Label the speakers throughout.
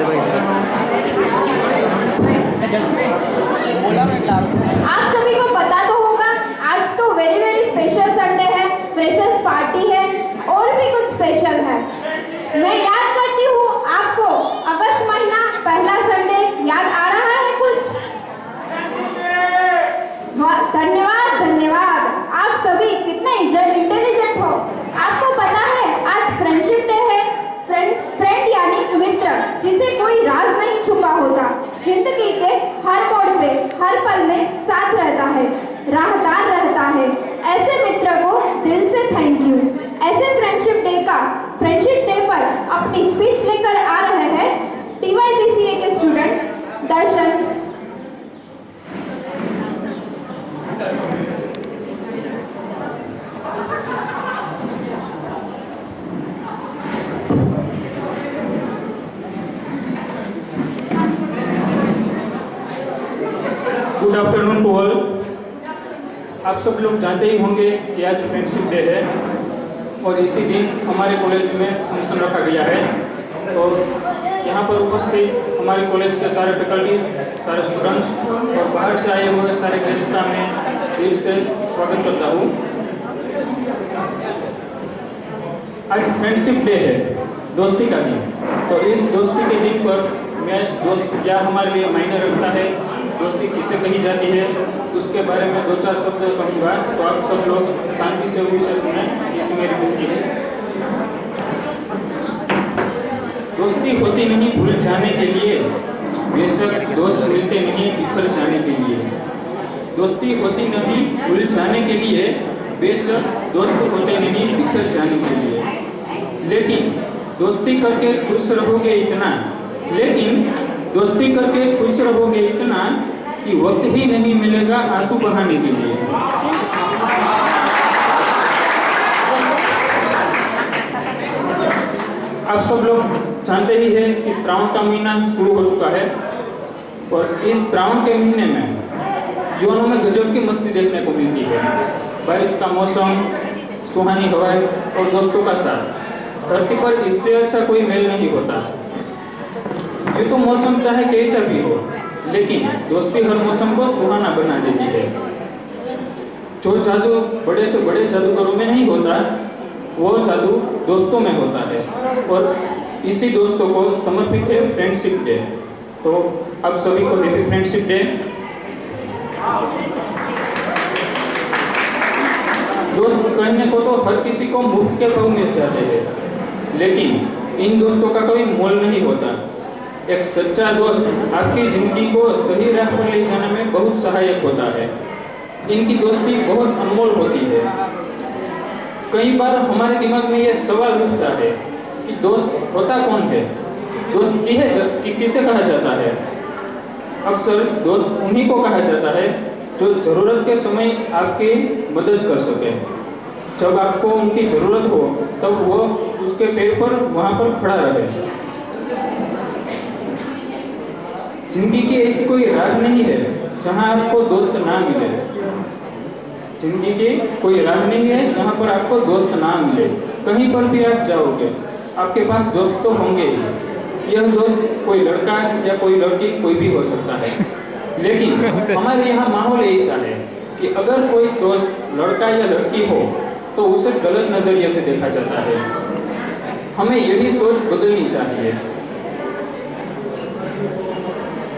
Speaker 1: आप सभी को पता तो होगा, आज तो वेरी वेरी स्पेशल संडे है, फ्रेशर्स पार्टी है और भी कुछ स्पेशल है। मैं याद करती हूँ आपको अगस्त महीना पहला संडे याद आ रहा है कुछ? धन्यवाद धन्यवाद, आप सभी कितने इंटेलिजेंट हो। आपको पता है आज फ्रेंडशिप डे है। फ्रेंड यानी मित्र, जिसे कोई राज नहीं छुपा होता, जिंदगी के हर मोड़ पे हर पल में साथ रहता है, राहदार रहता है। ऐसे मित्र को दिल से थैंक यू। ऐसे फ्रेंडशिप डे पर अपनी स्पीच लेकर आ रहे हैं TYPCA के student Darshan.
Speaker 2: Good afternoon to all. आप सब लोग जानते ही होंगे कि आज फ्रेंडशिप डे है और इसी दिन हमारे कॉलेज में फंक्शन रखा गया है। तो यहाँ पर उपस्थित हमारे कॉलेज के सारे फैकल्टीज, सारे स्टूडेंट्स और बाहर से आए हुए सारे गेस्ट का मैं दिल से स्वागत करता हूँ। आज फ्रेंडशिप डे है, दोस्ती का दिन। तो इस दोस्ती के दिन पर मैं दोस्त क्या हमारे लिए मायने रखता है, दोस्ती किसे कही जाती है, उसके बारे में दो चार शब्द कहूँगा। तो आप सब लोग शांति से उसे सुने, इसी मेरी विनती है। दोस्ती होती नहीं भूल जाने के लिए, बेशक दोस्त मिलते नहीं बिखर जाने के लिए। दोस्ती होती नहीं भूल जाने के लिए, बेशक दोस्त होते नहीं बिखर जाने के लिए। लेकिन दोस्ती करके खुश रहोगे इतना, लेकिन दोस्ती करके खुश रहोगे इतना कि वक्त ही नहीं मिलेगा आंसू बहाने के लिए। आप सब लोग जानते ही हैं कि श्रावण का महीना शुरू हो चुका है और इस श्रावण के महीने में जीवनों में गजब की मस्ती देखने को मिलती है। बारिश का मौसम, सुहानी हवाएं और दोस्तों का साथ। धरती पर इससे अच्छा कोई मेल नहीं होता। ये तो मौसम चाहे कैसा भी हो, लेकिन दोस्ती हर मौसम को सुहाना बना देती है। जो जादू बड़े से बड़े जादूगरों में नहीं होता, वो जादू दोस्तों में होता है और इसी दोस्तों को समर्पित है फ्रेंडशिप डे। तो आप सभी को हैप्पी फ्रेंडशिप डे। दोस्त कहने को तो हर किसी को मुफ्त के भाव मिल जाते हैं, लेकिन इन दोस्तों का कोई मोल नहीं होता। एक सच्चा दोस्त आपकी जिंदगी को सही राह पर ले जाने में बहुत सहायक होता है। इनकी दोस्ती बहुत अनमोल होती है। कई बार हमारे दिमाग में यह सवाल उठता है कि दोस्त होता कौन है, दोस्त किसे कहा जाता है। अक्सर दोस्त उन्हीं को कहा जाता है जो ज़रूरत के समय आपकी मदद कर सके। जब आपको उनकी ज़रूरत हो तब वो उसके पैर पर वहाँ पर खड़ा रहे। जिंदगी की ऐसी कोई राह नहीं है जहाँ आपको दोस्त ना मिले। जिंदगी की कोई राह नहीं है जहाँ पर आपको दोस्त ना मिले। कहीं पर भी आप जाओगे, आपके पास दोस्त तो होंगे ही। यह दोस्त कोई लड़का या कोई लड़की कोई भी हो सकता है, लेकिन हमारे यहाँ माहौल ऐसा है कि अगर कोई दोस्त लड़का या लड़की हो तो उसे गलत नज़रिए से देखा जाता है। हमें यही सोच बदलनी चाहिए।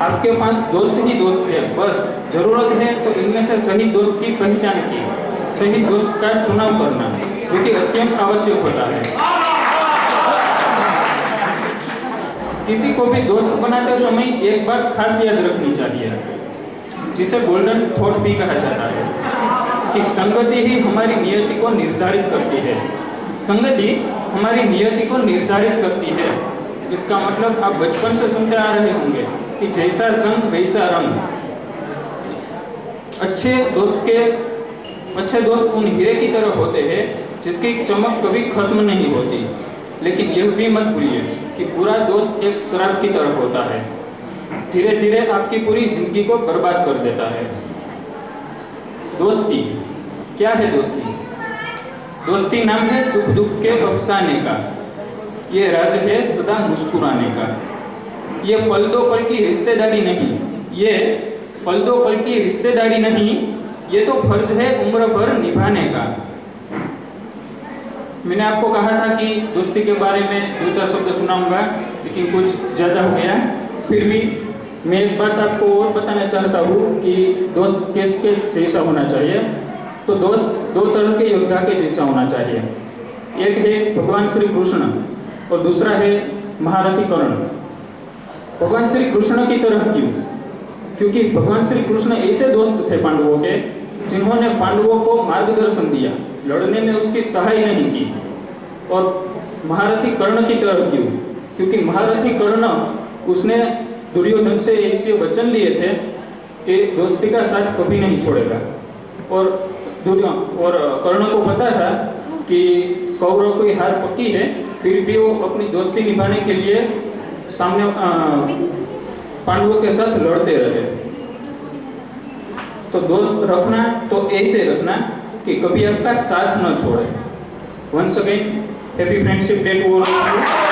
Speaker 2: आपके पास दोस्त ही दोस्त है, बस ज़रूरत है तो इनमें से सही दोस्त की पहचान की, सही दोस्त का चुनाव करना, जो कि अत्यंत आवश्यक होता है। किसी को भी दोस्त बनाते समय एक बात खास याद रखनी चाहिए, जिसे गोल्डन थॉट भी कहा जाता है, कि संगति ही हमारी नियति को निर्धारित करती है। संगति हमारी नियति को निर्धारित करती है। इसका मतलब आप बचपन से सुनते आ रहे होंगे कि जैसा संग वैसा रंग। अच्छे दोस्त उन हीरे की तरह होते हैं जिसकी चमक कभी खत्म नहीं होती। लेकिन यह भी मत भूलिए कि बुरा दोस्त एक शराब की तरह होता है, धीरे धीरे आपकी पूरी जिंदगी को बर्बाद कर देता है। दोस्ती क्या है? दोस्ती नाम है सुख दुख के अफसाने का, ये राज है सदा मुस्कुराने का। ये पल दो पल की रिश्तेदारी नहीं, ये पल दो पल की रिश्तेदारी नहीं, ये तो फर्ज है उम्र भर निभाने का। मैंने आपको कहा था कि दोस्ती के बारे में 2-4 शब्द सुनाऊंगा, लेकिन कुछ ज़्यादा हो गया। फिर भी मैं एक बात आपको और बताना चाहता हूँ कि दोस्त किसके जैसा होना चाहिए। तो दोस्त 2 तरह के योद्धा के जैसा होना चाहिए। एक है भगवान श्री कृष्ण और दूसरा है महारथी कर्ण। भगवान श्री कृष्ण की तरह क्यों? क्योंकि भगवान श्री कृष्ण ऐसे दोस्त थे पांडवों के, जिन्होंने पांडवों को मार्गदर्शन दिया, लड़ने में उसकी सहाय नहीं की। और महारथी कर्ण की तरह क्यों? क्योंकि महारथी कर्ण उसने दुर्योधन से ऐसे वचन लिए थे कि दोस्ती का साथ कभी नहीं छोड़ेगा। और कर्ण को पता था कि कौरव की हार पक्की है, फिर भी वो अपनी दोस्ती निभाने के लिए सामने पांडवों के साथ लड़ते रहे। तो दोस्त रखना तो ऐसे रखना कि कभी आपका साथ न छोड़े। Once again happy friendship day to all.